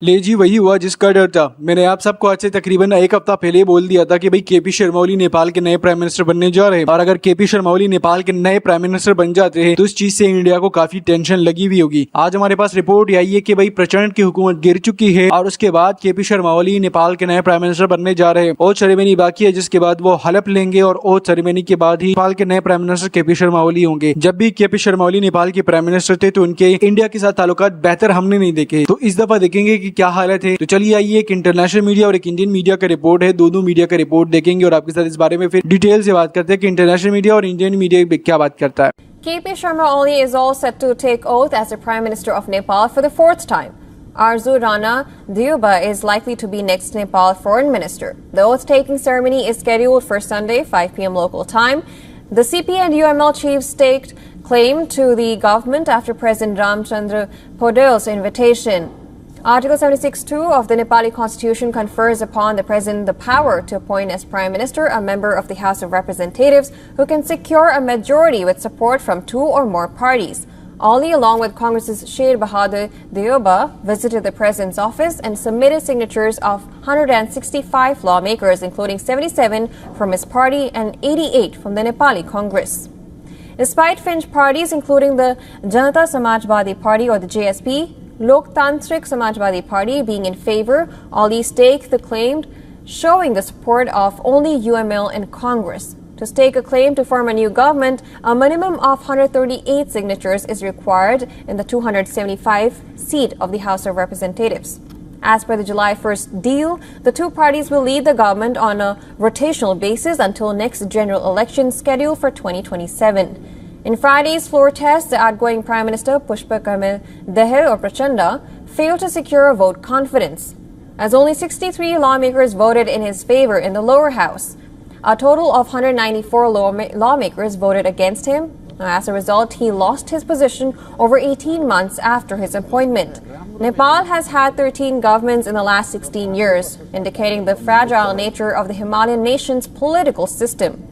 ले जी वही हुआ जिसका डर था। मैंने आप सबको आज से तकरीबन एक हफ्ता पहले बोल दिया था कि भाई केपी शर्मा ओली नेपाल के नए प्राइम मिनिस्टर बनने जा रहे हैं और अगर केपी शर्मा ओली नेपाल के नए प्राइम मिनिस्टर बन जाते हैं तो इस चीज से इंडिया को काफी टेंशन लगी हुई होगी। आज हमारे पास रिपोर्ट आई है कि भाई प्रचंड की हुकूमत गिर चुकी है और उसके बाद केपी शर्मा ओली नेपाल के नए प्राइम मिनिस्टर बनने जा रहे हैं। ओथ सेरेमनी बाकी है जिसके बाद वो हलफ लेंगे और ओथ सेरेमनी के बाद ही नेपाल के नए prime minister KP Sharma Oli होंगे। जब भी केपी शर्मा ओली नेपाल के प्राइम मिनिस्टर थे तो उनके इंडिया के साथ ताल्लुकात बेहतर हमने नहीं देखे, तो इस दफा देखेंगे कि क्या हालत है। तो चलिए आइए, एक इंटरनेशनल मीडिया और एक इंडियन मीडिया का रिपोर्ट है, दोनों मीडिया का रिपोर्ट देखेंगे और आपके साथ इस बारे में फिर डिटेल से बात करते हैं कि इंटरनेशनल मीडिया और इंडियन मीडिया क्या बात करता है। KP Sharma Oli is all set to take oath as the Prime Minister of Nepal for the fourth time. Arzu Rana Deuba is likely to be next Nepal Foreign Minister. The oath-taking ceremony is scheduled for Sunday, 5 p.m. local time. The CP and UML chiefs staked claim to the government after President Ramchandra Podel's invitation. Article 76(2) of the Nepali Constitution confers upon the President the power to appoint as Prime Minister a member of the House of Representatives who can secure a majority with support from two or more parties. Oli, along with Congress's Sher Bahadur Deuba, visited the President's office and submitted signatures of 165 lawmakers, including 77 from his party and 88 from the Nepali Congress. Despite fringe parties, including the Janata Samajwadi Party or the JSP, Loktantrik Samajwadi Party being in favor, Oli staked the claim, showing the support of only UML and Congress. To stake a claim to form a new government, a minimum of 138 signatures is required in the 275 seat of the House of Representatives. As per the July 1st deal, the two parties will lead the government on a rotational basis until next general election scheduled for 2027. In Friday's floor test, the outgoing Prime Minister Pushpa Kamil Dahal or Prachanda failed to secure vote confidence, as only 63 lawmakers voted in his favor in the lower house. A total of 194 lawmakers voted against him. As a result, he lost his position over 18 months after his appointment. Nepal has had 13 governments in the last 16 years, indicating the fragile nature of the Himalayan nation's political system.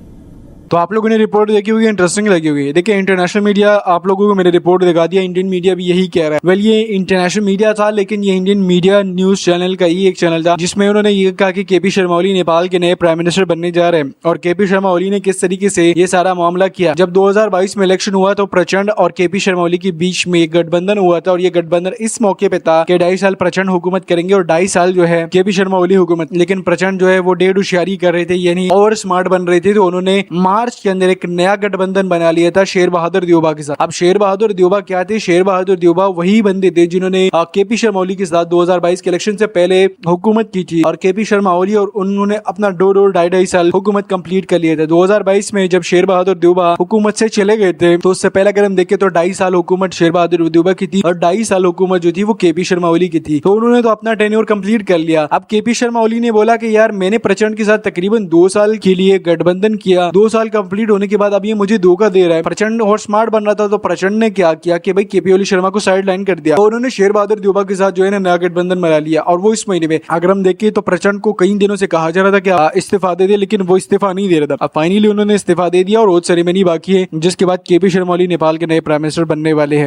तो आप लोगों ने report देखी होगी, interesting लगी होगी। देखिए, international media आप लोगों को मैंने रिपोर्ट दिखा दिया, इंडियन मीडिया भी यही कह रहा है। वेल, ये इंटरनेशनल मीडिया था लेकिन ये इंडियन मीडिया न्यूज चैनल का ही एक चैनल था जिसमें उन्होंने ये कहा कि केपी शर्मा ओली नेपाल के नए प्राइम मिनिस्टर बनने जा रहे हैं और केपी शर्मा ओली ने किस तरीके से ये सारा मामला किया। जब 2022 में इलेक्शन हुआ तो प्रचंड और केपी शर्मा ओली के बीच में एक गठबंधन हुआ था और ये गठबंधन इस मौके पे था कि 2.5 साल प्रचंड हुकूमत करेंगे और 2.5 साल जो है केपी शर्मा ओली हुकूमत। लेकिन प्रचंड जो है वो डेढ़ होशियारी कर रहे थे, यानी ओवर स्मार्ट बन रहे थे, तो उन्होंने मार्च के अंदर एक नया गठबंधन बना लिया था शेर बहादुर देओबा के साथ। अब शेर बहादुर देओबा क्या थे? शेर बहादुर देओबा वही बंदे थे जिन्होंने केपी शर्मा ओली के साथ 2022 के इलेक्शन से पहले हुकूमत की थी और केपी शर्मा ओली और उन्होंने अपना 2.5 साल हुकूमत कंप्लीट कर लिया था। 2022 में जब शेर बहादुर देओबा हुकूमत से चले गए थे तो उससे पहले अगर हम देखें तो 2.5 साल हुकूमत शेर बहादुर देओबा की थी और 2.5 साल हुकूमत जो थी वो केपी शर्मा ओली की थी। तो उन्होंने तो अपना टेन्योर कंप्लीट कर लिया। अब केपी शर्मा ओली ने बोला कि यार मैंने प्रचंड के साथ तकरीबन 2 साल के लिए गठबंधन किया, 2 साल कंप्लीट होने के बाद अब ये मुझे धोखा दे रहा है। प्रचंड और स्मार्ट बन रहा था तो प्रचंड ने क्या किया कि भाई केपी ओली शर्मा को साइड लाइन कर दिया और उन्होंने शेर बहादुर देओबा के साथ जो है ना नया गठबंधन बना लिया। और वो इस महीने में अगर हम देखें तो प्रचंड को कई दिनों से कहा जा रहा था कि इस्तीफा दे दे, लेकिन वो इस्तीफा नहीं दे रहा था। अब फाइनली उन्होंने इस्तीफा दे दिया और ओथ सेरेमनी बाकी है जिसके बाद केपी शर्मा ओली नेपाल के नए प्राइम मिनिस्टर बनने वाले हैं।